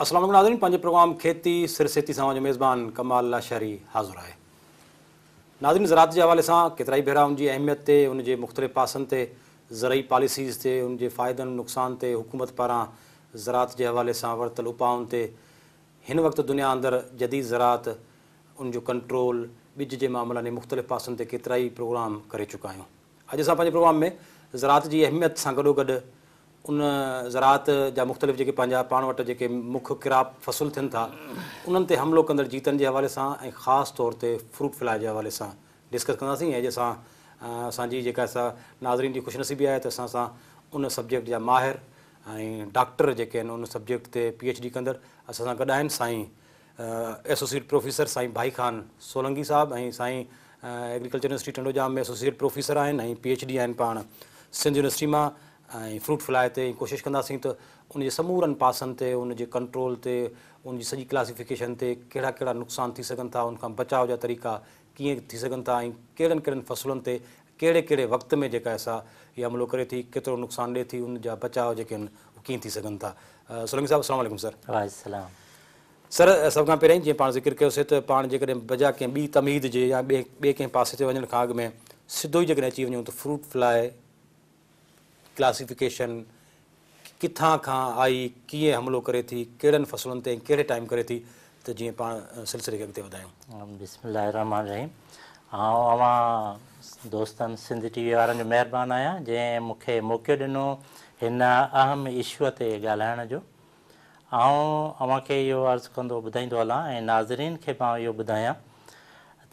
अस्सलाम वालेकुम नाज़रीन, पंहिंजे प्रोग्राम खेती सिरसेती सां मेज़बान कमाल लाशारी हाज़िर आहे। नाज़रीन, ज़राअत जे हवाले सां केतिरा ई भेरा उनजी अहमियत ते, उनजे मुख़्तलिफ़ पासनि ते, ज़रई पॉलिसीज़ ते, उनजे फ़ाइदनि नुक़सान ते, हुकूमत पारां ज़राअत जे हवाले सां वरितल उपाउनि ते, हिन वक़्तु दुनिया अंदरि जदीद ज़राअत, उनजो कंट्रोल, ॿिज जे मामलनि ऐं मुख़्तलिफ़ पासनि ते केतिरा ई प्रोग्राम करे चुका आहियूं। अॼु असां पंहिंजे प्रोग्राम में ज़राअत जी अहमियत सां गॾोगॾु उन ज़राअत जा मुख़्तलिफ़ जेके पंहिंजा पाण वटि जेके मुख्य किराप फ़सुल थियनि था उन्हनि ते हमिलो कंदड़ जीतनि जे हवाले सां ऐं ख़ासि तौर ते फ्रूट फ्लाई जे हवाले सां डिस्कस कंदासीं। ऐं जंहिंसां असांजी जेका नाज़रीन जी ख़ुशनसीबी आहे त असां सां उन सब्जेक्ट जा माहिर ऐं डॉक्टर जेके आहिनि उन सब्जेक्ट ते PhD कंदड़ असां सां गॾु आहिनि। साईं एसोसिएट प्रोफेसर साईं भाई ख़ान सोलंकी साहिबु ऐं साईं एग्रीकल्चर यूनिवर्सिटी टंडोजाम में एसोसिएट प्रोफेसर आहिनि ऐं PhD आहिनि पाण सिंध यूनिवर्सिटी मां। ऐं फ्रूट फ्लाई ते कोशिशि कंदासीं त उनजे समूरनि पासनि ते, उनजे कंट्रोल ते, उनजी सॼी क्लासिफिकेशन ते कहिड़ा कहिड़ा नुक़सान थी सघनि था, उनखां बचाव जा तरीक़ा कीअं थी सघनि था ऐं कहिड़नि कहिड़नि फ़सुलनि ते कहिड़े कहिड़े वक़्त में जेका असां इहा हमिलो करे थी, केतिरो नुक़सानु ॾिए थी, उनजा बचाव जेके आहिनि उहे कीअं थी सघनि था। सोलंकी साहिबु अस्सलाम वालेकुम सर। वालेकुम सर, सभ खां पहिरीं जीअं पाण ज़िक्र कयोसीं त पाण जेकॾहिं बजा कंहिं ॿी तमीद जे या ॿिए कंहिं पासे ते वञण खां अॻु में सिधो ई जेकॾहिं अची वञूं त फ्रूट फ्लाई क्लासिफिकेशन किथां खां आई, कीअं हमिलो करे थी, कहिड़नि फ़सुलनि ते कहिड़े टाइम करे थी, त जीअं पाण सिलसिले खे अॻिते वधायूं। बिस्मिल्लाह रहमान रहीम। अवां दोस्तनि सिंध TV वारनि जो महिरबानी आहियां जंहिं मूंखे मौक़ो ॾिनो हिन अहम इशूअ ते ॻाल्हाइण जो। अव्हांखे इहो अर्ज़ु कंदो ॿुधाईंदो हलां ऐं नाज़रीन खे मां इहो ॿुधायां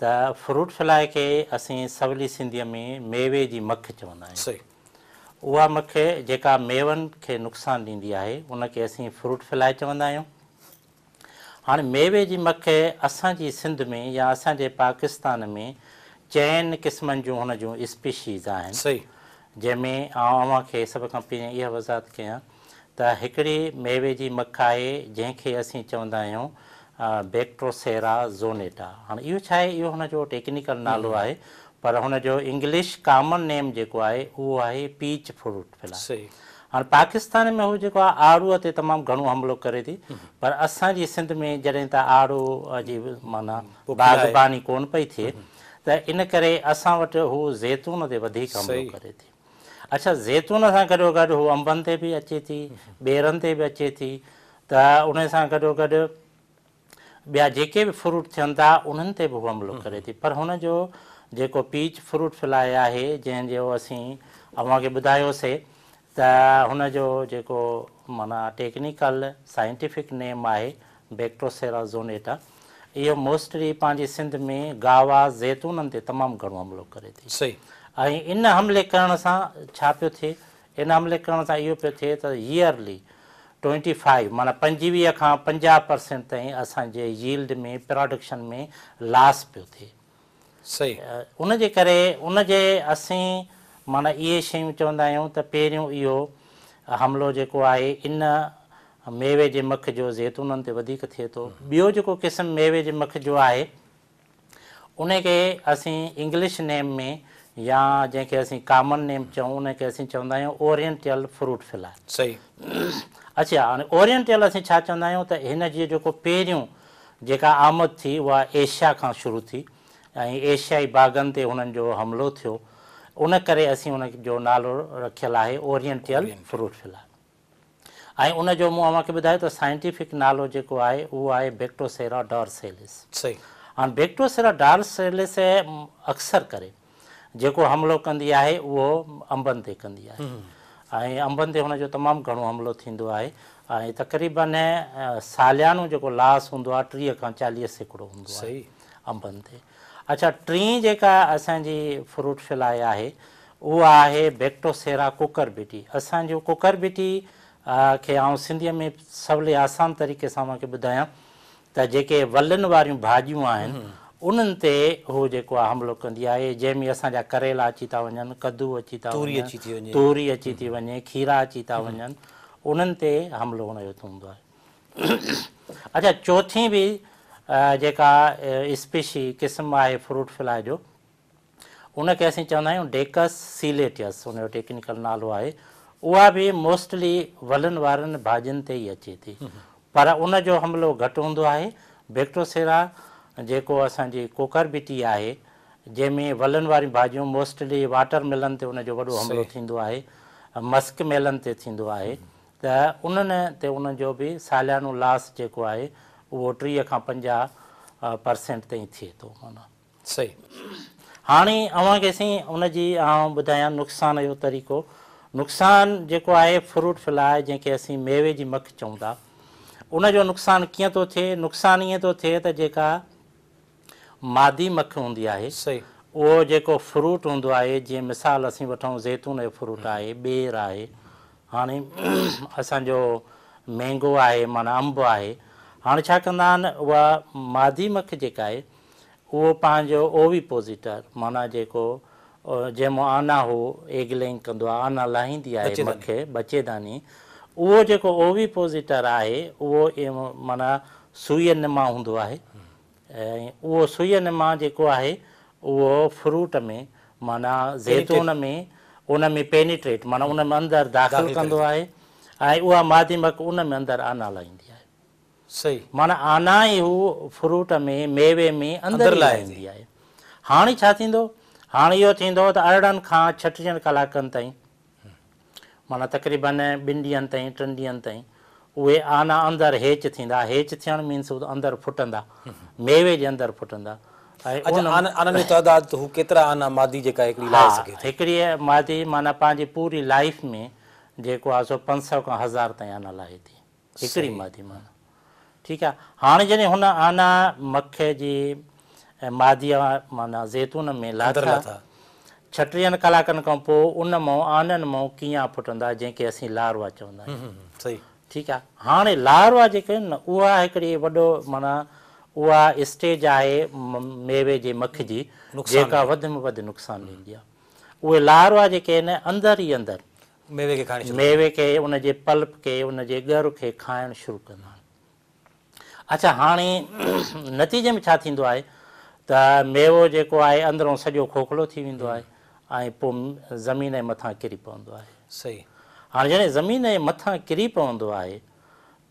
त फ्रूट फ्लाई खे असीं सवली सिंधीअ में मेवे जी मख चवंदा आहियूं। सही। उहा मख जेका मेवनि खे नुक़सानु ॾींदी आहे उनखे असीं फ्रूट फ्लाई चवंदा आहियूं। हाणे मेवे जी मख असांजी सिंध में या असांजे पाकिस्तान में चइनि क़िस्मनि जूं हुन जूं स्पीशीज़ आहिनि। सही। जंहिंमें अव्हांखे सभ खां पहिरीं इहा वज़ाहत कयां त हिकिड़ी मेवे जी मख आहे जंहिंखे असीं चवंदा आहियूं बैक्ट्रोसेरा ज़ोनेटा। हाणे इहो छा आहे, इहो हुनजो टेक्निकल नालो आहे, पर हुनजो इंग्लिश कॉमन नेम जेको आहे उहो आहे पीच फ्रूट फ्लाई। सही। हाणे पाकिस्तान में हू जेको आहे आड़ूअ ते तमामु घणो हमिलो करे थी, पर असांजी सिंध में जॾहिं त आड़ू जी माना बाग़बानी कोन पई थिए त इन करे असां वटि हू ज़ैतून ते वधीक हमिलो करे थी। अच्छा, ज़ैतून सां गॾोगॾु हू अंबनि ते बि अचे थी, ॿेरनि ते बि अचे थी, त उन सां गॾोगॾु ॿिया जेके बि फ्रूट थियनि था उन्हनि ते बि हू हमिलो करे थी। पर हुनजो जेको पीच फ्रूट फ्लाई आहे जंहिंजो असीं अव्हांखे ॿुधायोसीं त हुनजो जेको माना टेक्निकल साइंटिफिक नेम आहे बैक्ट्रोसेरा ज़ोनेटा, इहो मोस्टली पंहिंजी सिंध में गावा ज़ैतूननि ते तमामु घणो हमिलो करे थी। सही। ऐं इन हमले करण सां छा पियो थिए, इन हमले करण सां इहो पियो थिए त ईयरली 25 माना 25 खां 50% ताईं असांजे यील्ड में प्रोडक्शन में लॉस पियो थिए। सही। उनजे करे उनजे असीं माना इहे शयूं चवंदा आहियूं त पहिरियों इहो हमिलो जेको आहे इन मेवे जे मख जो ज़ैतूननि ते वधीक थिए थो। ॿियो जेको क़िस्म मेवे जे मख जो आहे उनखे असीं इंग्लिश नेम में या जंहिंखे असीं कॉमन नेम चऊं उनखे असीं चवंदा आहियूं ओरिएंटल फ्रूट फ्लाई। सही। अच्छा, हाणे ओरिएंटल असीं छा चवंदा आहियूं त हिन जी जेको पहिरियों जेका आमद थी उहा एशिया खां शुरू थी ऐं एशियाई बाग़नि ते हुननि जो हमिलो थियो, उन करे असीं उनजो नालो रखियलु आहे ओरिएंटल फ्रूट फ्लाई। ऐं उनजो मूं अव्हांखे ॿुधायो त साइंटिफिक नालो जेको आहे उहो आहे बैक्ट्रोसेरा डॉर्सेलिस। सही। हाणे बैक्ट्रोसेरा डॉर्सेलिस अक्सर करे जेको हमिलो कंदी आहे उहो अंबनि ते कंदी आहे ऐं अंबनि ते हुनजो तमामु घणो हमिलो थींदो आहे ऐं तक़रीबन सालियानो जेको लॉस हूंदो आहे 30 खां 40% हूंदो आहे अंबनि ते। अच्छा, टीं जेका असांजी फ्रूट फ्लाई आहे उहा आहे बैक्ट्रोसेरा कुकरबिटी। असांजो कुकरबिटी खे आउं सिंधीअ में सवले आसान तरीक़े सां मूंखे ॿुधायां त जेके वलनि वारियूं भाॼियूं आहिनि उन्हनि ते हू जेको आहे हमिलो कंदी आहे, जंहिंमें असांजा करेला अची था वञनि, कद्दू अची था वञनि, तूरी अची थी वञे, खीरा अची था वञनि, उन्हनि ते हमिलो हुनजो हूंदो आहे। अच्छा, चौथीं बि जेका स्पीशी क़िस्म आहे फ्रूट फ्लाई जो उनखे असीं चवंदा आहियूं डेकस सीलेटियस, उनजो टेक्निकल नालो आहे। उहा बि मोस्टली वलनि वारनि भाॼियुनि ते ई अचे थी। पर उन जो हमिलो घटि हूंदो आहे। बैक्टोसेरा जेको असांजी कोकरबिटी आहे, जंहिंमें वलनि वारियूं भाॼियूं मोस्टली वाटर मेलन ते उनजो वॾो हमिलो थींदो आहे, मस्क मेलन ते थींदो आहे, त उन्हनि ते उनजो बि सालियानो लॉस जेको आहे उहो 30 खां 50% ताईं थिए थो। माना सही। हाणे अव्हांखे साईं उनजी आउं ॿुधायां नुक़सान जो तरीक़ो। नुक़सानु जेको आहे फ्रूट फ्लाई जंहिंखे असीं मेवे जी मख चऊं था, उनजो नुक़सानु कीअं थो थिए? नुक़सानु ईअं थो थिए त जेका मादी मख हूंदी आहे, सही, उहो जेको फ्रूट हूंदो आहे, जीअं मिसाल असीं वठूं ज़ैतून जो फ्रूट आहे, ॿेर आहे, हाणे असांजो मैंगो आहे, माना अंब आहे। हाणे छा कंदा आहिनि, उहा मादी मख जेका आहे उहो पंहिंजो ओविपोज़िटर, माना जेको जंहिंमें आना हो एग लेइंग कंदो आहे, आना लाहींदी आहे मख बचेदानी, उहो जेको ओविपोज़िटर आहे उहो माना सुईअ निमा हूंदो आहे। ऐं उहो सुईअ निमा जेको आहे उहो फ्रूट में माना ज़ैतून में उन में पेनिट्रेट, माना उन में अंदरि दाख़िल कंदो आहे, ऐं उहा मादी मख उन में अंदरि आना लाहींदी आहे। सही, माना आना ई हू फ्रूट में मेवे में अंदरि लाहींदी आहे। हाणे छा थींदो? हाणे इहो थींदो त 18 खां 36 कलाकनि ताईं, माना तक़रीबन 2 ॾींहंनि ताईं 3 ॾींहंनि ताईं उहे आना अंदरि हेच थींदा। हेच थियणु मीन्स अंदरि फुटंदा, मेवे जे अंदरि फुटंदा। आननि जो तइदाद हू केतिरा आना मादी जेका हिकिड़ी लाहे सघे? हिकिड़ी मादी माना पंहिंजी पूरी लाइफ में जेको आहे सो 500 खां 1000 ताईं आना लाहे थी हिकिड़ी मादी, माना ठीकु आहे। हाणे जॾहिं हुन आना मख जी मादीअ माना ज़ैतून में लाथा, 36 कलाकनि खां पोइ उन मां आननि मां कीअं फुटंदा, जंहिंखे असीं लारवा चवंदा आहियूं। सही, ठीकु आहे। हाणे लारवा जेके आहिनि न, उहा हिकिड़ी वॾो माना उहा स्टेज आहे मेवे जे मख जी जेका वधि में वधि नुक़सानु ॾींदी आहे। उहे लारवा जेके आहिनि अंदरि ई अंदरि मेवे खे, उनजे पल्प खे, उनजे ॻर खे खाइणु शुरू कंदा आहिनि। अच्छा, हाणे नतीजे में छा थींदो आहे त मेवो जेको आहे अंदरों सॼो खोखलो थी वेंदो आहे ऐं पोइ ज़मीन जे मथां किरी पवंदो आहे। सही। हाणे जॾहिं ज़मीन जे मथां किरी पवंदो आहे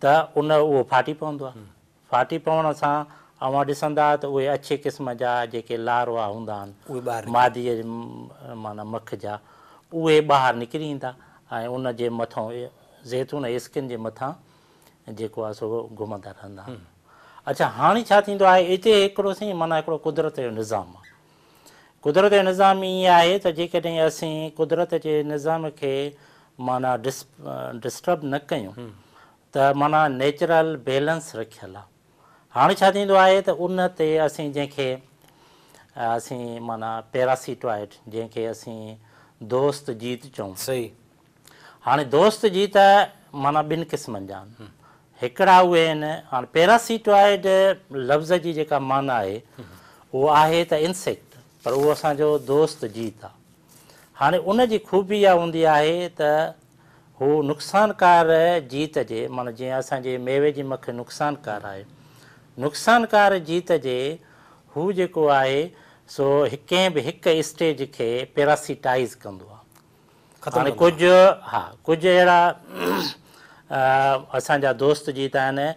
त उहो फाटी पवंदो आहे। फाटी पवण सां अव्हां ॾिसंदा त उहे अच्छे क़िस्म जा जेके लारवा हूंदा आहिनि मादीअ माना मख जा, उहे ॿाहिरि निकिरी ईंदा ऐं उनजे मथां ज़ैतून स्किन जे मथां जेको आहे सो घुमंदा रहंदा आहिनि। अच्छा, हाणे छा थींदो आहे, हिते हिकिड़ो साईं माना हिकिड़ो कुदरत जो निज़ाम आहे। कुदरत जो निज़ाम ईअं आहे त जेकॾहिं असीं कुदरत जे निज़ाम खे माना डिस्टर्ब न कयूं त माना नेचुरल बैलेंस रखियलु आहे। हाणे छा थींदो आहे त उन ते असीं जंहिंखे असीं माना पैरासिटॉइड, जंहिंखे असीं दोस्त जीत चऊं। सही। हाणे दोस्त जीत माना 2 क़िस्मनि जा आहिनि। हिकिड़ा उहे आहिनि, हाणे पैरासिटॉइड लफ़्ज़ जी जेका माना आहे उहो आहे त इंसेक्ट, पर उहो असांजो दोस्त जीत आहे। हाणे उन जी ख़ूबी इहा हूंदी आहे त हू नुक़सानकार जीत जे, माना जीअं असांजे मेवे जी मख नुक़सानकार आहे, नुक़सानकार जीत जे हू जेको आहे सो कंहिं बि हिकु स्टेज खे पैरासिटाइज़ कंदो आहे। हाणे कुझु कुझु अहिड़ा असांजा दोस्त जीत आहिनि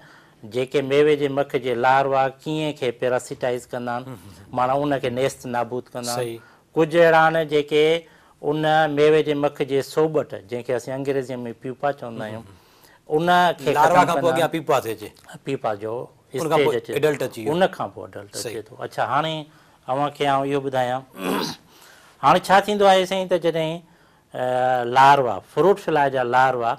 जेके मेवे जे मख जे लारवा कीअं खे पैरासिटाइज़ कंदा आहिनि, माना उनखे नेस्त नाबूद कंदा आहिनि। कुझु अहिड़ा आहिनि जेके उन मेवे जे मख जे सोबट, जंहिंखे असीं अंग्रेज़ीअ में पीपा चवंदा आहियूं, उनखे पीपा जो स्टेज अचे, उन खां पोइ अडल्ट अचे थो। अच्छा, हाणे अव्हांखे आउं इहो ॿुधायां, हाणे छा थींदो आहे साईं त जॾहिं लारवा, फ्रूट फ्लाई जा लारवा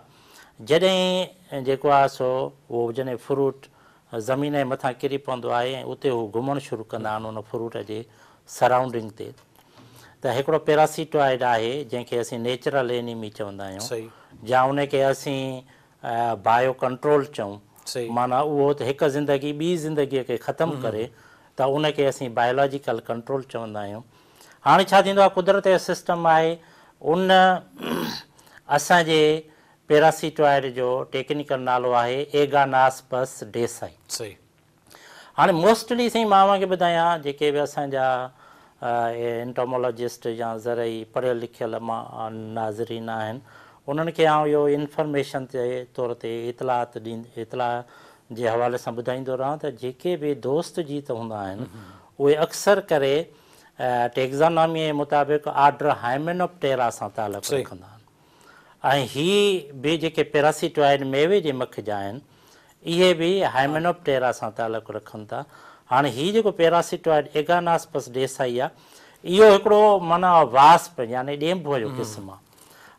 जॾहिं जेको आहे सो उहो जॾहिं फ्रूट ज़मीन जे मथां किरी पवंदो आहे ऐं उते हू घुमणु शुरू कंदा आहिनि उन फ्रूट जे सराउंडिंग ते, त हिकिड़ो पैरासिटॉइड आहे जंहिंखे असीं नेचुरल एनिमी चवंदा आहियूं, या उनखे असीं बायो कंट्रोल चऊं, माना उहो त हिकु ज़िंदगी ॿी ज़िंदगीअ खे ख़तमु करे, त उनखे असीं बायोलॉजिकल कंट्रोल चवंदा आहियूं। हाणे छा थींदो आहे, कुदरत जो सिस्टम आहे, उन असांजे पैरासिटॉइड जो टेक्निकल नालो आहे एगानासपस डेसाई। हाणे मोस्टली साईं मां अव्हांखे ॿुधायां, जेके बि असांजा एंटोमोलॉजिस्ट या ज़रई पढ़ियल लिखियल नाज़रीन आहिनि, उन्हनि खे आउं इहो इंफॉर्मेशन जे तौर ते इतला जे हवाले सां ॿुधाईंदो रहां त जेके बि दोस्त जीत हूंदा आहिनि उहे अक्सर करे टेक्ज़ानॉमी जे मुताबिक़ ऑर्डर हाइमेनोप्टेरा सां तालुक़ु रखंदा आहिनि ऐं हीअ बि जेके पैरासिटॉइड मेवे जे मख जा आहिनि इहे बि हाइमेनोप्टेरा सां तालुक़ु रखनि था। हाणे हीअ जेको पैरासिटॉइड एगानास्पस डेसाई आहे इहो हिकिड़ो माना वास्प यानी ॾेंभूअ जो क़िस्म आहे।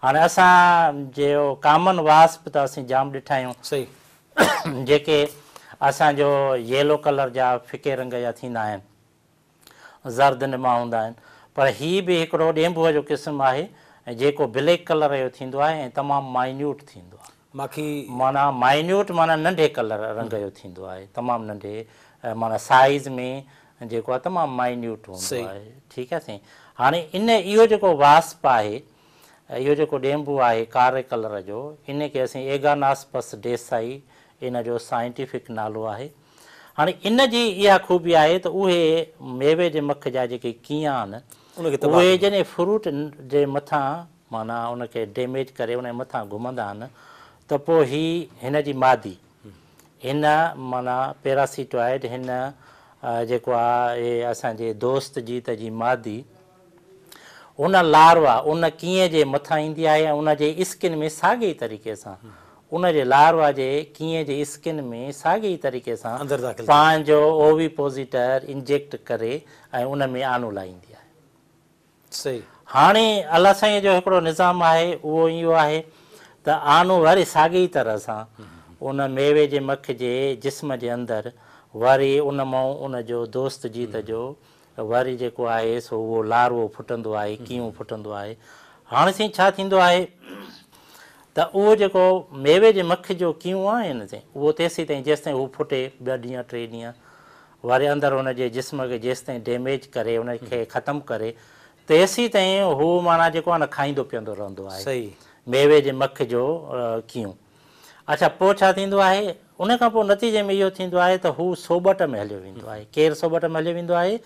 हाणे असां जो कॉमन वास्प त असीं जाम ॾिठा आहियूं सही जेके असांजो येलो कलर जा फिके रंग जा थींदा आहिनि ज़र्द निमा हूंदा आहिनि पर हीअ बि हिकिड़ो ॾेंभूअ जो क़िस्म आहे ऐं जेको ब्लैक कलर जो थींदो आहे ऐं तमामु माइन्यूट थींदो आहे माखी माना माइन्यूट माना नंढे कलर रंग जो थींदो आहे तमामु नंढे माना साइज़ में जेको आहे तमामु माइन्यूट हूंदो आहे ठीकु आहे साईं। हाणे इहो जेको वास्प आहे इहो जेको ॾेंभू आहे कारे कलर जो इन खे असीं एगानास्पस डेसाई इन जो साइंटिफिक नालो आहे। हाणे इन जी इहा ख़ूबी आहे त उहे मेवे जे मख जा जेके कीअं आहिनि उहे जॾहिं फ्रूट जे मथां माना उनखे डैमेज करे उन जे मथां घुमंदा आहिनि त पोइ हिन जी मादी हिन माना पैरासिटॉइड हिन जेको आहे इहे असांजे दोस्त जीत जी मादी उन लार्वा उन कीअं जे मथां ईंदी आहे ऐं उनजे स्किन में साॻे ई तरीक़े सां उन जे लार्वा जे कीअं जे स्किन में साॻे ई तरीक़े सां पंहिंजो ओविपोज़िटर इंजेक्ट करे ऐं उन में आनू लाहींदी आहे। सही हाणे अलाह साईं जो हिकिड़ो निज़ाम आहे उहो इहो आहे त आनू वरी साॻी तरह सां उन मेवे जे मख जे जिस्म जे अंदरि वरी उन मां उन जो दोस्त जीत जो वरी जेको आहे सो उहो लार्वो फुटंदो आहे कीअं फुटंदो आहे। हाणे साईं छा थींदो आहे त उहो जेको मेवे जे मख जो कीअं आहे न साईं उहो तेसीं ताईं जेसिताईं हू फुटे 2 ॾींहं 3 ॾींहं वरी अंदरि हुनजे जिस्म खे जेसिताईं डैमेज करे उनखे ख़तमु करे तेसीं ताईं हू माना जेको आहे न खाईंदो पीअंदो रहंदो आहे सही मेवे जे मख जो कीअं। अच्छा पोइ छा थींदो आहे उन खां पोइ नतीजे में इहो थींदो आहे त हू सोबट में हलियो वेंदो आहे। केरु सोबट में हलियो वेंदो आहे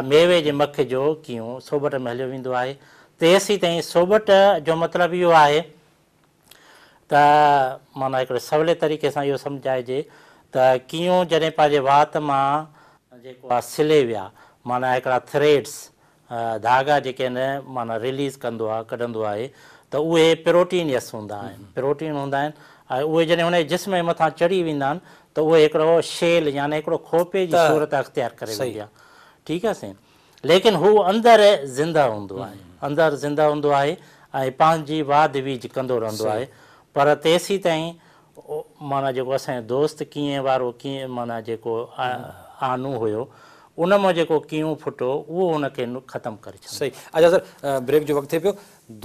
मेवे जे मख जो कीअं सोबट में हलियो वेंदो आहे। तेसीं ताईं सोबट जो मतिलबु इहो आहे त माना हिकिड़े सवले तरीक़े सां इहो सम्झाइजे त कीअं जॾहिं पंहिंजे वात मां जेको आहे सिले विया माना हिकिड़ा थ्रेड्स धागा जेके आहिनि माना रिलीज़ कंदो आहे कढंदो आहे त उहे प्रोटीनियस हूंदा आहिनि प्रोटीन हूंदा आहिनि ऐं उहे जॾहिं हुन जे जिस्म जे मथां चढ़ी वेंदा आहिनि त उहे हिकिड़ो शेल यानी हिकिड़ो खोपे जी सूरत अख़्तियार करे वेंदी आहे। ठीकु आहे साईं लेकिन हू अंदरि ज़िंदा हूंदो आहे अंदरि ज़िंदा हूंदो आहे ऐं पंहिंजी वाध वीज कंदो रहंदो आहे पर तेसीं ताईं माना जेको असांजो दोस्त कीअं वारो कीअं माना जेको आनू हुयो उन मां जेको कीअं फुटो उहो हुनखे ख़तमु करे छॾियो। सही अच्छा सर ब्रेक जो वक़्तु थिए पियो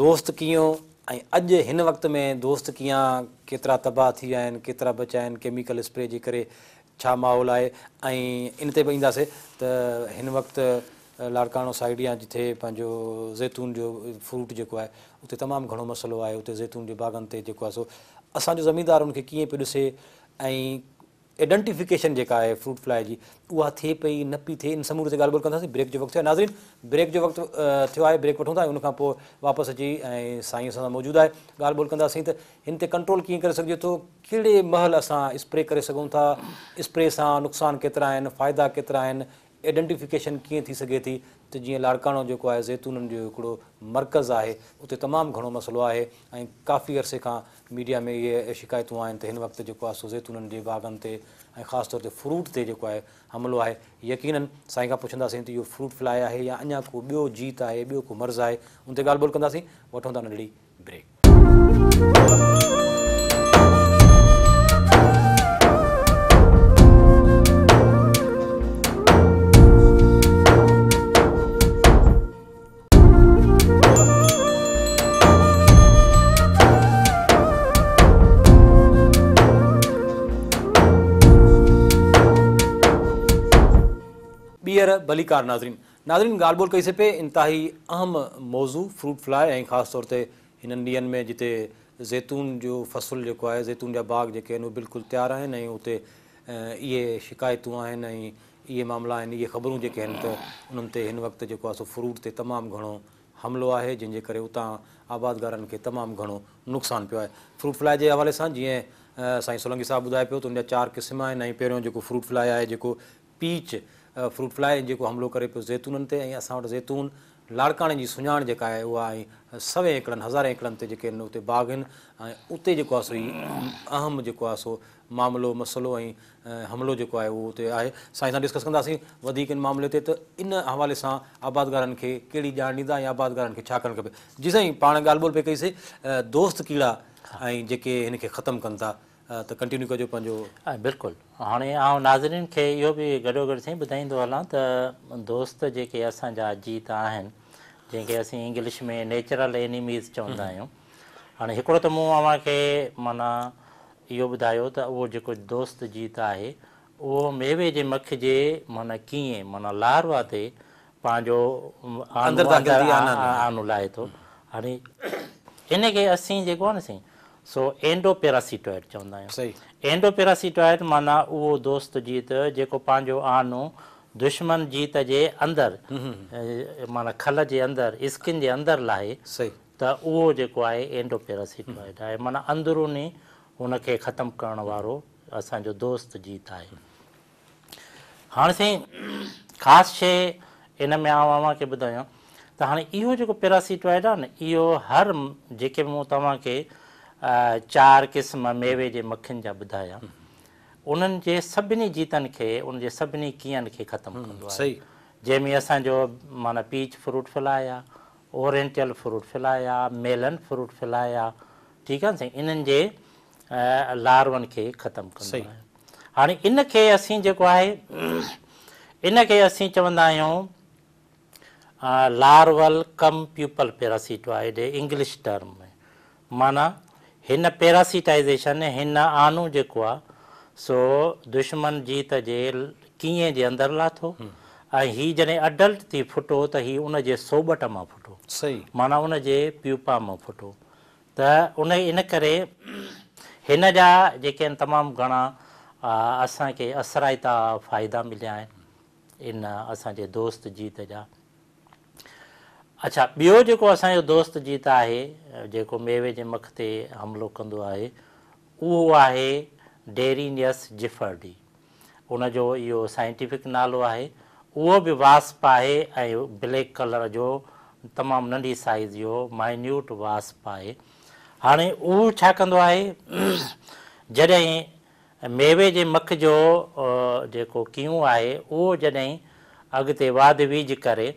दोस्त कीअं ऐं अॼु हिन वक़्त में दोस्त कीअं केतिरा तबाह थी विया आहिनि केतिरा बचा आहिनि केमिकल स्प्रे जे करे छा माहौल आहे ऐं इन ते बि ईंदासीं त हिन वक़्तु लाड़काणो साइड या जिथे पंहिंजो ज़ैतून जो फ्रूट जेको आहे उते तमामु घणो मसइलो आहे उते ज़ैतून जे बाग़नि ते जेको आहे सो असांजो ज़मीनदार उनखे कीअं पियो ॾिसे ऐं आइडेंटिफिकेशन जेका आहे फ्रूट फ्लाई जी उहा थिए पई न पई थिए इन समूरे ते ॻाल्हि ॿोल कंदासीं। ब्रेक जो वक़्तु थियो आहे नाज़रीन ब्रेक जो वक़्तु थियो आहे ब्रेक वठूं था ऐं उनखां पोइ वापसि अची ऐं साईं सां मौजूदु आहे ॻाल्हि ॿोल कंदासीं त हिन ते कंट्रोल कीअं करे सघिजे थो कहिड़े महल असां स्प्रे करे सघूं था स्प्रे सां नुक़सान केतिरा आहिनि फ़ाइदा केतिरा आहिनि आइडेंटिफिकेशन कीअं थी सघे थी त जीअं लाड़काणो जेको आहे ज़ैतूननि जो हिकिड़ो मर्कज़ आहे उते तमामु घणो मसइलो आहे ऐं काफ़ी अरसे खां मीडिया में इहे शिकायतूं आहिनि त हिन वक़्तु जेको आहे सो ज़ैतूननि जे बाग़नि ते ऐं ख़ासि तौर ते फ्रूट ते जेको आहे हमिलो आहे यकीननि साईं खां पुछंदासीं त इहो फ्रूट फ्लाई आहे या अञा को ॿियो जीत आहे ॿियो को मर्ज़ आहे उन ते ॻाल्हि ॿोल कंदासीं वठूं था नंढड़ी ब्रेक। ॿीहर भलीकार नाज़रीन ॻाल्हि ॿोल कईसीं पे इंतिहाई अहम मौज़ू फ्रूट फ्लाई ऐं ख़ासि तौर ते हिननि ॾींहंनि में जिते ज़ैतून जो फ़सुलु जेको आहे ज़ैतून जा बाग़ जेके आहिनि उहे बिल्कुलु तयारु आहिनि ऐं उते इहे शिकायतूं आहिनि ऐं इहे मामला आहिनि इहे ख़बरूं जेके आहिनि त उन्हनि ते हिन वक़्तु जेको आहे सो फ्रूट ते तमामु घणो हमिलो आहे जंहिंजे करे उतां आबादगारनि खे तमामु घणो नुक़सानु पियो आहे। फ्रूट फ्लाई जे हवाले सां जीअं साईं सोलंकी साहब ॿुधाए पियो त उन जा 4 क़िस्म आहिनि ऐं पहिरियों जेको फ्रूट फ्लाई आहे जेको पीच फ्रूट फ्लाई जेको हमिलो करे पियो ज़ैतूननि ते ऐं असां वटि ज़ैतून लाड़काणे जी सुञाण जेका आहे उहा ऐं 100 एकड़नि 1000 एकड़नि ते जेके आहिनि उते बाग़ आहिनि ऐं उते जेको आहे सो अहम जेको आहे सो मामिलो मसइलो ऐं हमिलो जेको आहे उहो उते आहे। साईं सां डिस्कस कंदासीं वधीक इन मामले ते त इन हवाले सां आबादगारनि खे कहिड़ी ॼाण ॾींदा ऐं आबादगारनि खे छा करणु खपे। जी साईं, पाण ॻाल्हि ॿोल पिए कईसीं दोस्त कीड़ा ऐं जेके हिन खे ख़तमु कनि था त कंटिन्यू कजो पंहिंजो। बिल्कुलु। हाणे आउं नाज़रीन खे इहो बि गॾोगॾु साईं ॿुधाईंदो हलां त दोस्त जेके असांजा जीत आहिनि जंहिंखे असीं इंग्लिश में नेचुरल एनिमीज़ चवंदा आहियूं। हाणे हिकिड़ो त मूं अव्हांखे माना इहो ॿुधायो त उहो जेको दोस्त जीत आहे उहो मेवे जे मख जे माना कीअं माना लारवा ते पंहिंजो आनू लाहे थो। हाणे इनखे असीं जेको आहे न साईं सो एंडोपेरासिटॉइड चवंदा आहियूं। सही। एंडोपेरासिटॉइड माना उहो दोस्त जीत जेको पंहिंजो आनू दुश्मन जीत जे अंदरि माना खल जे अंदरि स्किन जे अंदरि लाहे सही त उहो जेको आहे एंडोपेरासिटॉइड आहे माना अंदरूनी हुनखे ख़तमु करण वारो असांजो दोस्त जीत आहे। हाणे साईं ख़ासि शइ इन में आउं अव्हांखे ॿुधायां त हाणे इहो जेको पेरासिटॉइड आहे न इहो हर जेके मूं तव्हांखे 4 क़िस्म मेवे जे मखियुनि जा ॿुधाया उन्हनि जे सभिनी जीतनि खे उनजे सभिनी कीअनि खे ख़तमु कंदो आहे। जंहिंमें असांजो माना पीच फ्रूट फ्लाई आहे, ओरेंटल फ्रूट फ्लाई आहे, मेलन फ्रूट फ्लाई आहे, ठीकु आहे न साईं, इन्हनि जे लार्वनि खे ख़तमु कंदो आहे। हाणे इनखे असीं जेको आहे इनखे असीं चवंदा आहियूं लार्वल कम प्यूपल पेरासिटॉइड इंग्लिश टर्म में। माना हिन पेरासिटाइज़ेशन हिन आनू जेको आहे सो दुश्मन जीत जे कीअं जे अंदरि लाथो ऐं हीअ जॾहिं अडल्ट थी फुटो त हीअ उनजे सोबट मां फुटो। सही। माना उनजे प्यूपा मां फुटो त इन करे हिन जा जेके आहिनि तमामु घणा असांखे असराइता फ़ाइदा मिलिया आहिनि इन असांजे दोस्त जीत जा। अच्छा, ॿियो जेको असांजो दोस्त जीत आहे जेको मेवे जे मख ते हमिलो कंदो आहे उहो आहे डेरिनियस जिफर्डी। उनजो इहो साइंटिफिक नालो आहे। उहो बि वास्प आहे ऐं ब्लैक कलर जो तमामु नंढी साइज़ जो माइन्यूट वास्प आहे। हाणे उहो छा कंदो आहे जॾहिं मेवे जे मख जो जेको कीऊं आहे उहो जॾहिं अॻिते वाध वीज करे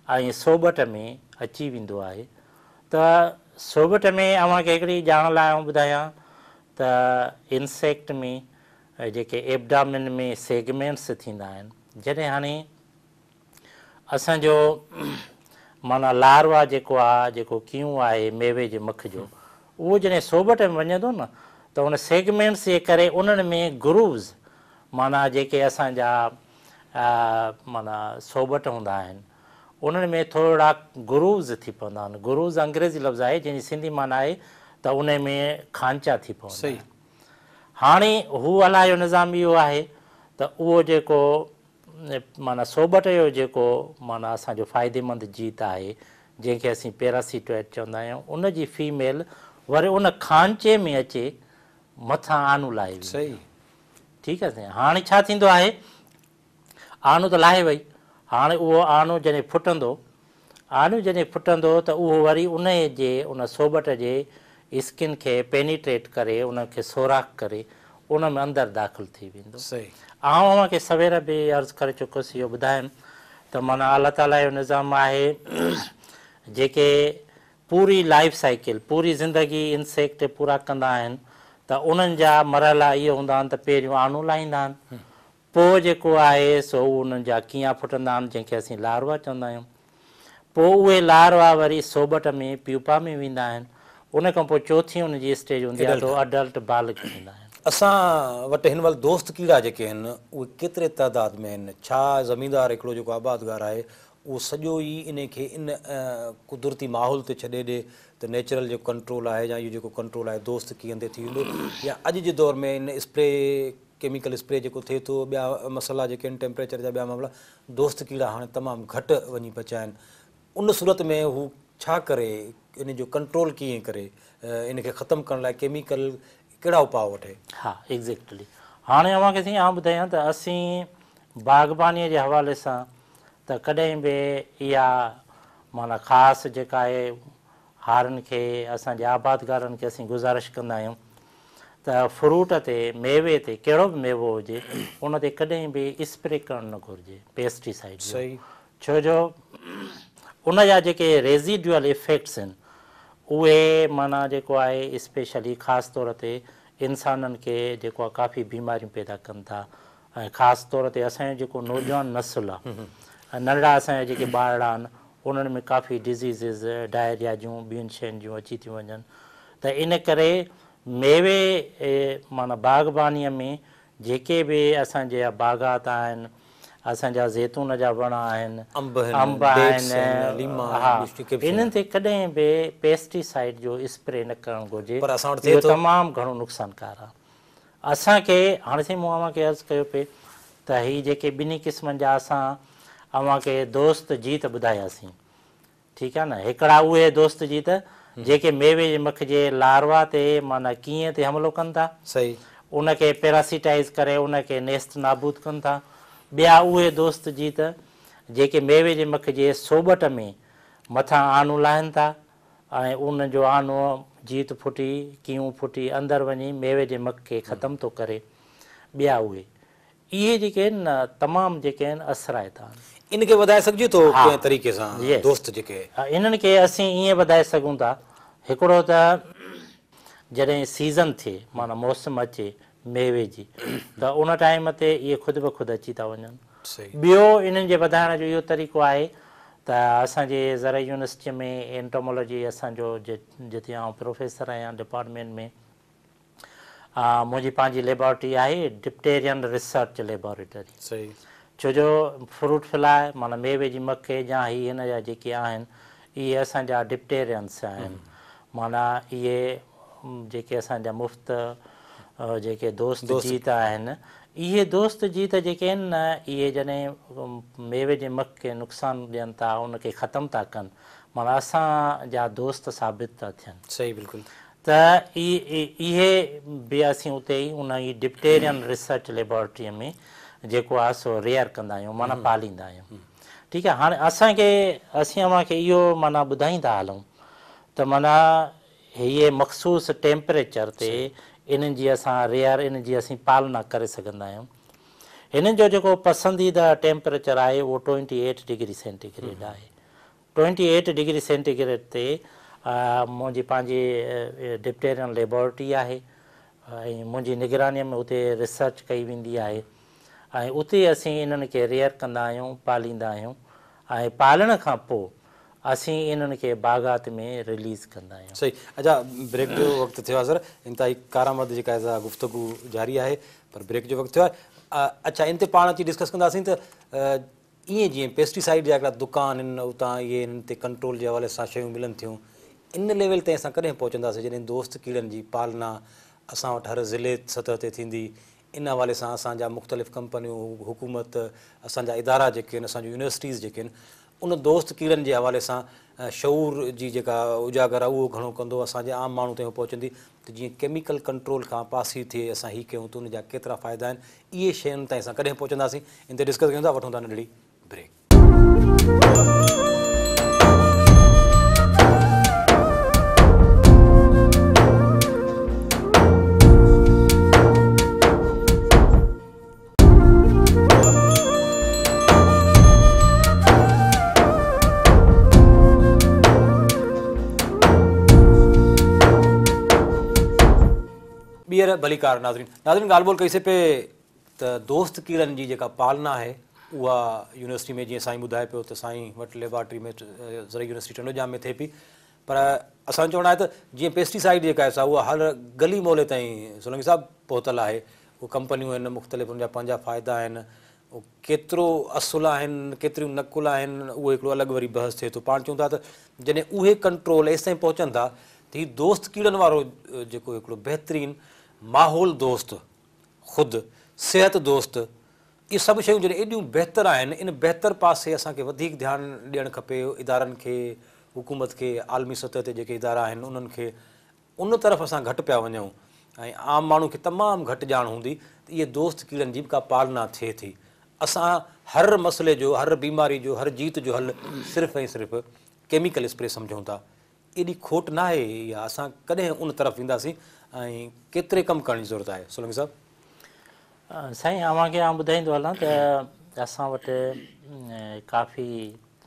ऐं सोबट में अची वेंदो आहे त सोबट में अव्हांखे हिकिड़ी ॼाण लाइ आउं ॿुधायां त इंसेक्ट में जेके एब्डामिन में सेगमेंट्स थींदा आहिनि जॾहिं हाणे असांजो माना लार्वा जेको आहे जेको कीऊं आहे मेवे जे मख जो उहो जॾहिं सोबट में वञे थो न त उन सेगमेंट्स जे करे उन्हनि में ग्रूव्स माना जेके असांजा माना सोबट हूंदा आहिनि उन्हनि में थोरा ग्रूव्स थी पवंदा आहिनि। ग्रूव्स अंग्रेज़ी लफ़्ज़ आहे जंहिंजी सिंधी माना आहे त उन में खांचा थी पवंदा आहिनि। हाणे हू हलायो निज़ाम इहो आहे त उहो जेको माना सोबट जो जेको माना असांजो फ़ाइदेमंद जीत आहे जंहिंखे असीं पेरासिटॉइड चवंदा आहियूं उनजी फीमेल वरी उन खांचे में अचे मथां आनू लाहे वई। सही। ठीकु आहे साईं। हाणे छा थींदो आहे आनू त लाहे वई। हाणे उहो आनू जॾहिं फुटंदो त उहो वरी उन जे उन सोबट जे स्किन खे पेनिट्रेट करे उनखे सोराख़ करे उन में अंदरि दाख़िल थी वेंदो। सही। आउं अव्हांखे सवेर बि अर्ज़ु करे चुकोसि इहो ॿुधायमि त माना अलाह ताला जो निज़ाम आहे जेके पूरी लाइफ साइकिल पूरी ज़िंदगी इंसेक्ट पूरा कंदा आहिनि त उन्हनि जा मरहला इहे हूंदा आहिनि त पहिरियों आनू लाहींदा आहिनि, पोइ जेको आहे सो उन्हनि जा कीअं फुटंदा आहिनि जंहिंखे असीं लार्वा चवंदा आहियूं, पोइ उहे लार्वा वरी सोबट में प्यूपा में वेंदा आहिनि, उन खां पोइ चौथी उनजी स्टेज हूंदी आहे त अडल्ट बालक थींदा आहिनि। असां वटि हिन महिल दोस्त कीड़ा जेके आहिनि उहे केतिरे तइदाद में आहिनि? छा ज़मीनदार हिकिड़ो जेको आबादगार आहे उहो सॼो ई इन खे इन कुदरती माहौल ते छॾे ॾिए त नेचुरल जेको कंट्रोल आहे या इहो जेको कंट्रोल आहे दोस्त कीअं ते थी वेंदो, या अॼु जे दौर में इन स्प्रे केमिकल स्प्रे जेको थिए थो ॿिया मसाला जेके आहिनि टेम्परेचर जा ॿिया मामला दोस्त कीड़ा हाणे तमामु घटि वञी पचा आहिनि, उन सूरत में हू छा करे इन जो कंट्रोल कीअं करे इन खे ख़तमु करण लाइ केमिकल कहिड़ा उपाउ वठे? हाँ एग्ज़ैक्टली। हाणे अव्हांखे थी आउं ॿुधायां त असीं बाग़बानीअ जे हवाले सां त कॾहिं बि इहा माना ख़ासि जेका आहे हारनि खे असांजे आबादगारनि खे असीं गुज़ारिश कंदा आहियूं त फ्रूट ते मेवे ते कहिड़ो बि मेवो हुजे उन ते कॾहिं बि स्प्रे करणु न घुरिजे पेस्टिसाइड जो। सही। छो जो उन जा जेके रेज़िडुअल इफेक्ट्स आहिनि उहे माना जेको आहे स्पेशली ख़ासि तौर ते इंसाननि खे जेको आहे काफ़ी बीमारियूं पैदा कनि था ऐं ख़ासि तौर ते असांजो जेको नौजवान नसुल आहे नंढड़ा असांजा जेके ॿारड़ा आहिनि उन्हनि में काफ़ी डिज़ीज़िस डायरिया जूं ॿियुनि शयुनि जूं अची थियूं वञनि त इन करे मेवे माना बाग़बानीअ में जेके बि असांजा बाग़ात आहिनि असांजा ज़ैतून जा वण आहिनि अंब आहिनि हा इन्हनि ते कॾहिं बि पेस्टिसाइड जो स्प्रे न करणु घुरिजे इहो तमामु घणो नुक़सानकार आहे असांखे। हाणे साईं मूं अव्हांखे अर्ज़ु कयो पिए त हीअ जेके ॿिन्ही क़िस्मनि जा असां अव्हांखे दोस्त जीत ॿुधायासीं ठीकु आहे न। हिकिड़ा उहे दोस्त जीत जेके मेवे जे मख जे लार्वा ते माना कीअं ते हमिलो कनि था सही उनखे पैरासिटाइज़ करे उनखे नेस्त नाबूद कनि था। ॿिया उहे दोस्त जीत जेके मेवे जे मख जे सोबट में मथां आनू लाहिनि था ऐं उन जो आनो जीत फुटी कीऊं फुटी अंदरि वञी मेवे जे मख खे ख़तमु थो करे। ॿिया उहे इहे जेके आहिनि न तमामु जेके आहिनि असराइता आहिनि। इनखे वधाए सघिजे थो कंहिं तरीक़े सां दोस्त जेके इन्हनि खे असीं ईअं वधाए सघूं था हिकिड़ो त जॾहिं सीज़न थिए माना मौसम अचे मेवे जी त उन टाइम ते इहे ख़ुदि ब ख़ुदि अची था वञनि। ॿियो इन्हनि जे वधाइण जो इहो तरीक़ो आहे त असांजे ज़रई यूनिवर्सिटीअ में एंटोमोलॉजी असांजो जिते आउं प्रोफेसर आहियां डिपार्टमेंट में मुंहिंजी पंहिंजी लेबोरेटरी आहे डिप्टेरियन रिसर्च लेबोरेटरी। सही। छो जो फ्रूट फ्लाई माना मेवे जी मख या ही हिन जा जेके आहिनि इहे असांजा डिप्टेरियंस आहिनि माना इहे जेके असांजा मुफ़्त जेके दोस्त जीत आहिनि इहे दोस्त जीत जेके आहिनि न इहे जॾहिं मेवे जे मख खे नुक़सानु ॾियनि था उनखे ख़तमु था कनि माना असांजा दोस्त साबित था थियनि। सही बिल्कुलु। त इहे बि असीं उते ई उन ई डिप्टेरियन रिसर्च लेबोरेटरीअ में जेको आहे सो रेयर कंदा आहियूं माना पालींदा आहियूं। ठीकु आहे। हाणे असीं अव्हांखे इहो माना ॿुधाईंदा हलूं त माना हीअ मख़सूसु टेम्परेचर ते इन्हनि जी असां रेयर इन जी असीं पालना करे सघंदा आहियूं। हिननि जो जेको पसंदीदा टेम्परेचर आहे उहो 28 डिग्री सेंटीग्रेड आहे। 28 डिग्री सेंटीग्रेड ते मुंहिंजी पंहिंजी डिप्टेरियन लेबोरेटरी आहे ऐं मुंहिंजी निगरानीअ में उते रिसर्च कई वेंदी आहे ऐं उते असीं इन्हनि खे रेयर कंदा आहियूं पालींदा आहियूं ऐं पालण खां पोइ असीं इन्हनि खे बाग़ात में रिलीज़ कंदा आहियूं। सही। अच्छा ब्रेक जो वक़्तु थियो आहे सर इंतिहाई कारआमद जेका आहे गुफ़्तगू जारी आहे पर ब्रेक जो वक़्तु थियो आहे। अच्छा इन ते पाण अची डिस्कस कंदासीं त ईअं जीअं पेस्टिसाइड जा हिकिड़ा दुकान आहिनि उतां इहे इन्हनि ते कंट्रोल जे हवाले सां शयूं मिलनि थियूं इन लेवल ते असां कॾहिं पहुचंदासीं जॾहिं दोस्त कीड़नि जी पालना असां वटि हर ज़िले सतह ते थींदी इन हवाले सां असांजा मुख़्तलिफ़ कंपनियूं हुकूमत असांजा इदारा जेके आहिनि असांजूं यूनिवर्सिटीज़ जेके आहिनि उन दोस्त कीड़नि जे हवाले सां शऊर जी जेका उजागर आहे उहो घणो कंदो असांजे आम माण्हू ताईं पहुचंदी त जीअं केमिकल कंट्रोल खां पासी थिए असां हीअ कयूं त उनजा केतिरा फ़ाइदा आहिनि इहे शयुनि ताईं असां कॾहिं पहुचंदासीं इन ते डिस्कस कयूं था। वठूं था नंढड़ी ब्रेक। ॿीहर भलीकार नाज़रीन ॻाल्हि ॿोल कईसीं पे त दोस्त कीड़नि जी जेका पालना आहे उहा यूनिवर्सिटी में जीअं साईं ॿुधाए पियो त साईं वटि लेबोरेटरी में ज़रई यूनिवर्सिटी टंडोजाम में थिए पई पर असांजो चवणु आहे त जीअं पेस्टिसाइड जेका आहे उहा हर गली मोहल्ले ताईं सोलंकी साहिबु पहुतल आहे। उहे कंपनियूं आहिनि मुख़्तलिफ़ उनजा पंहिंजा फ़ाइदा आहिनि केतिरो असुलु आहिनि केतिरियूं नकुल आहिनि उहो हिकिड़ो अलॻि वरी बहस थिए थो। पाण चऊं था त जॾहिं उहे कंट्रोल एसि ताईं पहुचनि था त हीउ दोस्त कीड़नि वारो जेको हिकिड़ो बहितरीनु माहौल दोस्त ख़ुदि सिहत दोस्त इहे सभु शयूं जॾहिं एॾियूं बहितर आहिनि इन बहितर पासे असांखे वधीक ध्यानु ॾियणु खपे इदारनि खे हुकूमत खे आलमी सतह ते जेके इदारा आहिनि उन्हनि खे उन तरफ़ असां घटि पिया वञूं ऐं आम माण्हू खे तमामु घटि ॼाण हूंदी त इहे दोस्त कीड़नि जी बि का पालना थिए थी। असां हर मसइले जो, हर बीमारी जो, हर जीत जो हल सिर्फ़ु ऐं सिर्फ़ु केमिकल स्प्रे सम्झूं था। एॾी खोट न आहे इहा, असां कॾहिं उन तरफ़ ईंदासीं ऐं केतिरे कमु करण जी ज़रूरत आहे सोलंकी साहिबु? साईं अव्हांखे आउं ॿुधाईंदो हलां त असां वटि काफ़ी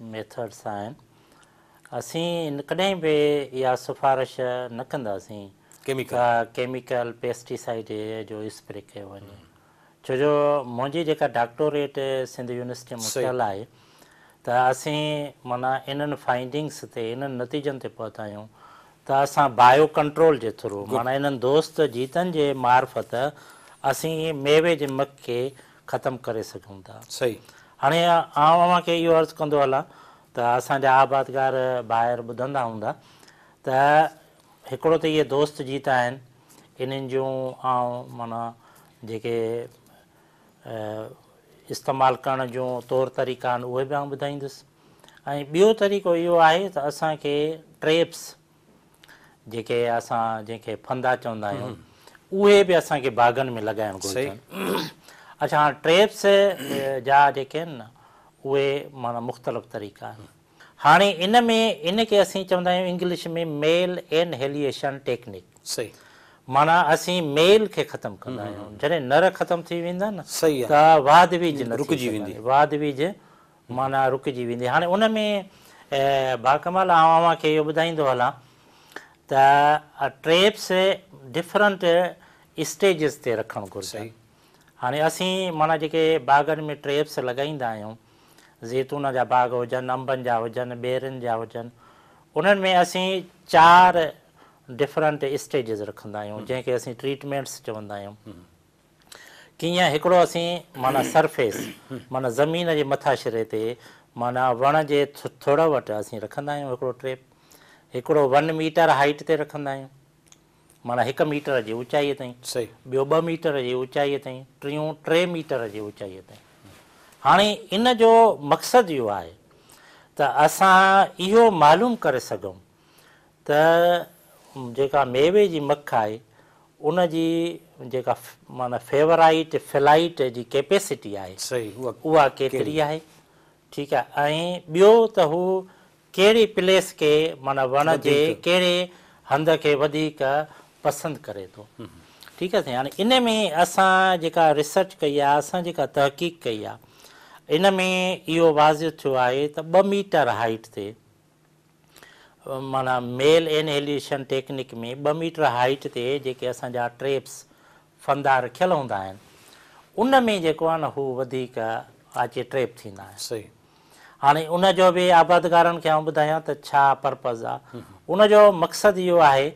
मेथड्स आहिनि। असीं कॾहिं बि इहा सिफारिश न कंदासीं केमिकल पेस्टिसाइड जो स्प्रे कयो वञे, छो जो मुंहिंजी जेका डॉक्टोरेट सिंध यूनिवर्सिटी में थियल आहे त असीं माना इन्हनि फाइंडिंग्स ते, इन्हनि नतीजनि ते पहुता आहियूं त असां बायो कंट्रोल जे थ्रू माना इन्हनि दोस्त जीतनि जे मार्फत असीं मेवे जे मक खे ख़तमु करे सघूं था। सही। हाणे आउं अव्हांखे इहो अर्ज़ु कंदो हलां त असांजा आबादगार ॿाहिरि ॿुधंदा हूंदा त हिकिड़ो त इहे दोस्त जीत आहिनि, इन्हनि जूं आउं माना जेके इस्तेमालु करण जूं तौरु तरीक़ा आहिनि उहे बि आउं ॿुधाईंदुसि। ऐं ॿियो तरीक़ो इहो आहे त असांखे ट्रेप्स जेके असां जंहिंखे फंदा चवंदा आहियूं उहे बि असांखे बाग़नि में लॻाइणु घुरिजनि। अच्छा, हाणे ट्रेप्स जा जेके आहिनि न उहे माना मुख़्तलिफ़ तरीक़ा आहिनि। हाणे इन में इनखे असीं चवंदा आहियूं इंग्लिश में मेल एनहेलिएशन टेक्निक। सही। माना असीं मेल खे ख़तमु कंदा आहियूं, जॾहिं नर ख़तमु थी वेंदा न सही आहे, त वाद बीज न रुकिजी वेंदी, वाद बीज माना रुकिजी वेंदी। हाणे उन में बाकमाल आउं अव्हांखे इहो ॿुधाईंदो हलां त ट्रेप्स डिफरेंट स्टेजिस ते रखणु घुरिजे। हाणे असीं माना जेके बाग़नि में ट्रेप्स लॻाईंदा आहियूं, ज़ैतून जा बाग़ हुजनि, अंबनि जा हुजनि, ॿेरनि जा हुजनि, उन्हनि में असीं 4 डिफरेंट स्टेजिस रखंदा आहियूं जंहिंखे असीं ट्रीटमेंट्स चवंदा आहियूं। कीअं? हिकिड़ो असीं माना सरफेस माना ज़मीन जे मथाशिरे ते माना वण जे थुड़ वटि असीं रखंदा आहियूं हिकिड़ो ट्रेप, हिकिड़ो 1 मीटर हाइट ते रखंदा आहियूं माना 1 मीटर जी ऊचाईअ ताईं, ॿियो 2 मीटर जी ऊचाईअ ताईं, टियों 3 मीटर जी ऊचाईअ ताईं। हाणे इन जो मक़सदु इहो आहे त असां इहो मालूम करे सघूं त जेका मेवे जी मख आहे उन जी जेका माना फेवराइट फ्लाइट जी कैपेसिटी आहे उहा केतिरी आहे, ठीकु आहे। ऐं ॿियो त हू कहिड़ी प्लेस खे माना वण जे कहिड़े हंध खे वधीक पसंदि करे थो, ठीकु आहे साईं। हाणे इन में असां जेका रिसर्च कई आहे, असां जेका तहक़ीक़ कई आहे, इन में इहो वाज़िह थियो आहे त 2 मीटर हाइट ते माना मेल एनहेलिएशन टेक्निक में 2 मीटर हाइट ते जेके असांजा ट्रेप्स फंदा रखियल हूंदा आहिनि उन में जेको आहे न हू वधीक आचे ट्रेप थींदा आहिनि। हाणे उन जो बि आबादगारनि खे आउं ॿुधायां त छा पर्पज़ आहे। उन जो मक़सदु इहो आहे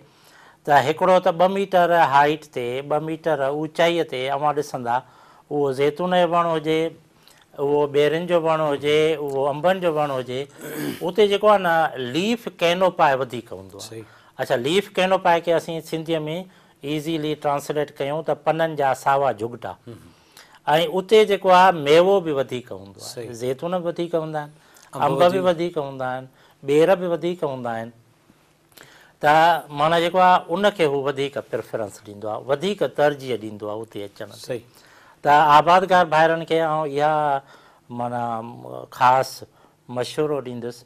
त हिकिड़ो त 2 मीटर हाइट ते 2 मीटर ऊचाईअ ते अवां ॾिसंदा उहो ज़ैतून जो वणु हुजे, उहो ॿेरनि जो वणु हुजे, उहो अंबनि जो वणु हुजे, उते जेको आहे न लीफ कैनोपाए वधीक हूंदो आहे। अच्छा, लीफ कैनोपाए खे असीं सिंधीअ में ईज़ीली ट्रांसलेट कयूं त पननि जा सावा झुॻिटा। ऐं उते जेको आहे मेवो बि वधीक हूंदो आहे, ज़ैतून बि वधीक हूंदा आहिनि, अंब बि वधीक हूंदा आहिनि, ॿेर बि वधीक हूंदा आहिनि। त माना जेको आहे उनखे हू वधीक प्रिफरेंस ॾींदो आहे, वधीक तरजीह ॾींदो आहे उते अचण ते। त आबादगार भाइरनि खे आउं इहा माना ख़ासि मशवरो ॾींदुसि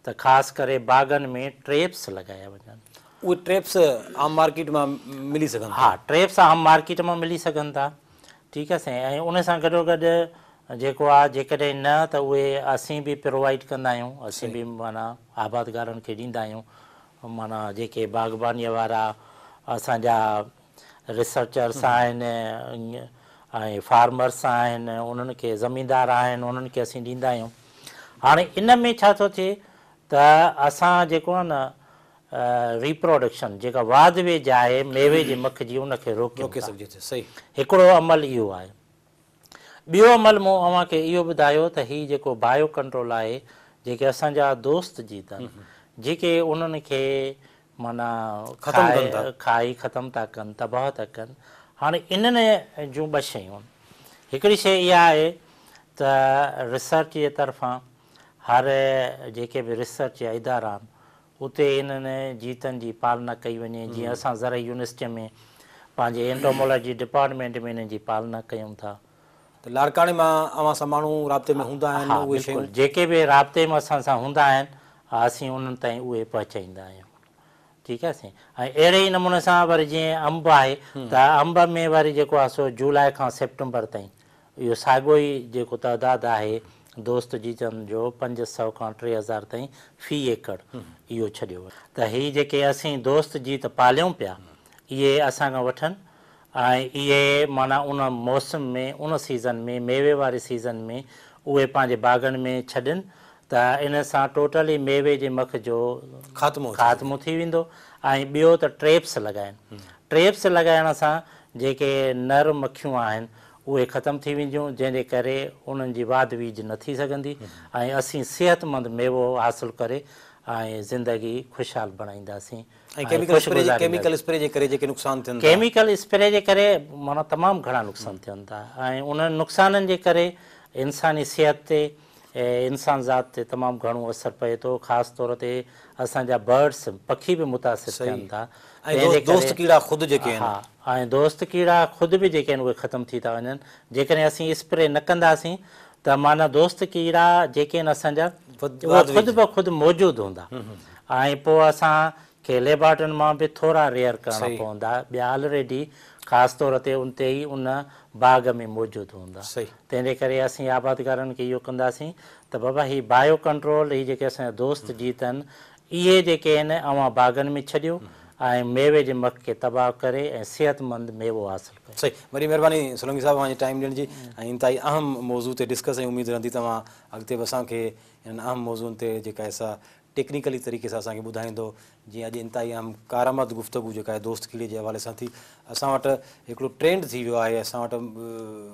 त ख़ासि करे बाग़नि में ट्रेप्स लॻाया वञनि। उहे ट्रेप्स आम मार्केट मां मिली सघनि? हा, ट्रेप्स आम मार्केट मां मिली सघनि था, ठीकु आहे साईं। ऐं उन सां गॾोगॾु जेको आहे जेकॾहिं न त उहे असीं बि प्रोवाइड कंदा आहियूं, असीं बि माना आबादगारनि खे ॾींदा आहियूं। माना जेके बाग़बानीअ वारा असांजा रिसर्चर्स आहिनि ऐं फार्मर्स आहिनि, उन्हनि खे ज़मीनदार आहिनि, उन्हनि खे असीं ॾींदा आहियूं। हाणे इन में छा थो थिए त असां जेको आहे न रिप्रोडक्शन जेका वाद वेज आहे मेवे जे मख जी उनखे रोके सघिजे। हिकिड़ो अमल इहो आहे। ॿियो अमल मूं अव्हांखे इहो ॿुधायो त हीउ जेको बायो कंट्रोल आहे, जेके असांजा दोस्त जीत आहिनि जेके उन्हनि खे माना खाई ख़तमु था कनि, तबाह था कनि। हाणे इन्हनि जूं 2 शयूं, हिकिड़ी शइ इहा आहे त रिसर्च जे तरफ़ां हर जेके बि रिसर्च जा इदारा आहिनि उते इन्हनि जीतनि जी पालना कई वञे। जीअं असां ज़रई यूनिवर्सिटीअ में पंहिंजे एंटोमोलॉजी डिपार्टमेंट में इन्हनि जी पालना कयूं था। त लाड़काणे मां अवां सां माण्हू राब्ते में हूंदा आहिनि हा उहे शयूं? बिल्कुलु, जेके बि राब्ते में असां सां हूंदा आहिनि असीं उन्हनि ताईं उहे पहुचाईंदा आहियूं। ठीकु आहे साईं। ऐं अहिड़े ई नमूने सां वरी जीअं अंब आहे त अंब में वरी जेको आहे सो जुलाई खां सेप्टेंबर ताईं इहो साॻियो ई जेको तइदादु आहे दोस्त जीतनि जो 500 खां 3000 ताईं फ़ी एकड़ इहो छॾियो आहे। त हीअ जेके असीं दोस्त जीत पालियूं पिया इहे असां खां वठनि ऐं इहे माना उन मौसम में उन सीज़न में मेवे वारे सीज़न में उहे पंहिंजे बाग़नि में छॾनि त इन सां टोटली मेवे जे मख जो ख़ात्मो थी वेंदो। ऐं ॿियो त ट्रेप्स लॻाइनि। ट्रेप्स लॻाइण सां जेके नर मखियूं आहिनि उहे ख़तमु थी वेंदियूं, जंहिंजे करे उन्हनि जी वाध वीज न थी सघंदी ऐं असीं सिहतमंद मेवो हासिलु करे ऐं ज़िंदगी ख़ुशहाल बणाईंदासीं। केमिकल स्प्रे जे करे जेके नुक़सान थियनि, केमिकल स्प्रे जे करे माना तमामु घणा नुक़सान थियनि था ऐं उन्हनि नुक़साननि जे करे इंसानी सिहत ते इंसान ज़ात ते तमामु घणो असरु पए थो। ख़ासि तौर ते असांजा बर्ड्स पखी बि मुतासिर थियनि था। दोस्त कीड़ा ख़ुदि जेके आहिनि, हा, ऐं दोस्त कीड़ा ख़ुदि बि जेके आहिनि उहे ख़तमु थी था वञनि। जेकॾहिं असीं स्प्रे न कंदासीं त माना दोस्त कीड़ा जेके आहिनि असांजा उहे ख़ुदि ब ख़ुदि मौजूदु हूंदा ऐं पोइ असांखे लेबॉरेटरियुनि मां बि थोरा रेयर करणा पवंदा। ॿिया ऑलरेडी ख़ासि तौर ते उन ते ई उन बाग़ में मौजूदु हूंदा। तंहिंजे करे असीं आबादकारनि खे इहो कंदासीं त बाबा हीअ बायो कंट्रोल हीअ जेके असांजा दोस्त जीत आहिनि इहे जेके आहिनि अवां बाग़नि में छॾियो ऐं मेवे जे मख खे तबाह करे ऐं सिहतमंद मेवो हासिलु कयो। सही, वरी महिरबानी सोलंकी साहिबु पंहिंजे टाइम ॾियण जी ऐं इंतिहाई अहम मौज़ू ते डिस्कस ऐं उमेदु रहंदी तव्हां अॻिते बि असांखे इन्हनि अहम मौज़ूअनि ते जेका असां टेक्निकली तरीक़े सां असांखे ॿुधाईंदो। जीअं अॼु इंतिहाई अहम कारआमद गुफ़्तगू जेका आहे दोस्त कीड़े जे हवाले सां थी। असां वटि हिकिड़ो ट्रेंड थी वियो आहे, असां वटि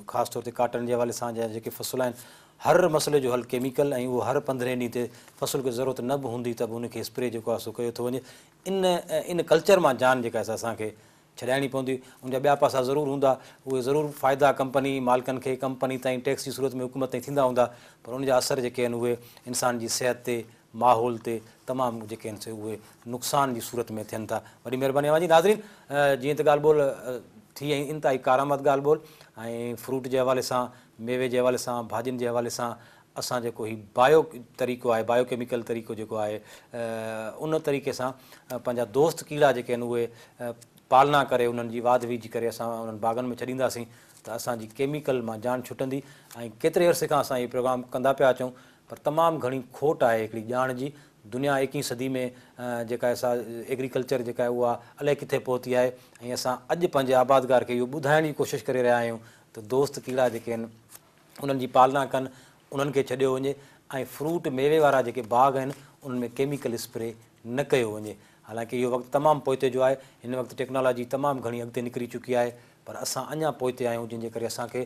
ख़ासि तौर ते काटन जे हवाले सां जेके फ़सुल आहिनि हर मसइले जो हल केमिकल ऐं उहो हर 15 ॾींहं ते फ़सुल खे ज़रूरत न बि हूंदी त बि उनखे स्प्रे जेको आहे सो कयो थो वञे। इन कल्चर मां जान जेका आहे असांखे छॾाइणी पवंदी। उनजा ॿिया पासा ज़रूरु हूंदा, उहे ज़रूरु फ़ाइदा कंपनी मालिकनि खे कंपनी ताईं टैक्स जी सूरत में हुकूमत ताईं थींदा हूंदा, पर उनजा असर जेके आहिनि उहे इंसान जी सिहत ते माहौल ते तमामु जेके आहिनि से उहे नुक़सान जी सूरत में थियनि था। वॾी महिरबानी अवां जी नाज़रीन, जीअं त ॻाल्हि ॿोल थी ऐं इंतिहाई कारआमद ॻाल्हि ॿोल ऐं फ्रूट जे हवाले सां, मेवे जे हवाले सां, भाॼियुनि जे हवाले सां असां जेको हीउ बायो तरीक़ो आहे, बायो केमिकल तरीक़ो जेको आहे उन तरीक़े सां पंहिंजा दोस्त कीड़ा जेके आहिनि उहे पालना करे उन्हनि जी वाध वीज करे असां उन्हनि बाग़नि में छॾींदासीं त असांजी केमिकल मां जान छुटंदी। ऐं केतिरे अरसे खां असां इहो प्रोग्राम कंदा पिया अचूं, पर तमामु घणी खोट आहे हिकिड़ी ॼाण जी। दुनिया 21वीं सदी में जेका असां एग्रीकल्चर जेका आहे उहा अलाए किथे पहुती आहे ऐं असां अॼु पंहिंजे आबादगार खे इहो ॿुधाइण जी कोशिशि करे रहिया आहियूं त दोस्त कीड़ा जेके आहिनि उन्हनि जी पालना कनि, उन्हनि खे छॾियो वञे ऐं फ्रूट मेवे वारा जेके बाग़ आहिनि उन्हनि में केमिकल स्प्रे न कयो वञे। हालांकि इहो वक़्तु तमामु पोइते जो आहे, हिन वक़्तु टेक्नोलॉजी तमामु घणी अॻिते निकिरी चुकी आहे, पर असां अञा पोइते आहियूं, जंहिंजे करे असांखे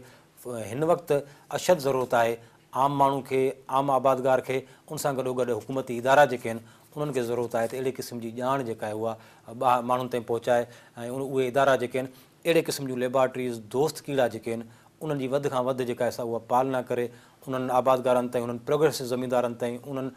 हिन वक़्तु अशद ज़रूरत आहे आम माण्हू खे, आम आबादगार खे, उन सां गॾोगॾु हुकूमती इदारा जेके आहिनि उन्हनि खे ज़रूरत आहे त अहिड़े क़िस्म जी ॼाण जेका आहे उहा माण्हुनि ताईं पहुचाए ऐं उहे इदारा जेके आहिनि अहिड़े क़िस्म जूं लेबॉरेटरीज़ दोस्त कीड़ा जेके आहिनि उन्हनि जी वधि खां वधि जेका आहे उहा पालना करे उन्हनि आबादगारनि ताईं, उन्हनि प्रोग्रेसिव ज़मीनदारनि ताईं, उन्हनि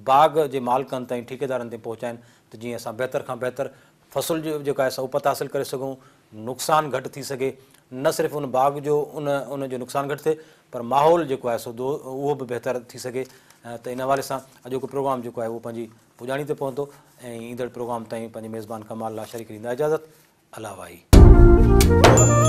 बाग़ जे मालिकनि ताईं, ठेकेदारनि ताईं पहुचाइनि त जीअं असां बहितर खां बहितर फ़सुल जो जेका आहे उपत हासिलु करे सघूं, नुक़सानु घटि थी सघे, न सिर्फ़ु उन बाग़ जो उनजो नुक़सानु घटि थिए पर माहौल जेको आहे उहो बि बहितर थी सघे। त इन हवाले सां अॼोको प्रोग्राम जेको आहे उहो पंहिंजी पुॼाणी ते पहुतो ऐं ईंदड़ प्रोग्राम ताईं पंहिंजे मेज़बान कमाल लाशारी खे ॾींदा इजाज़त। अला वाही।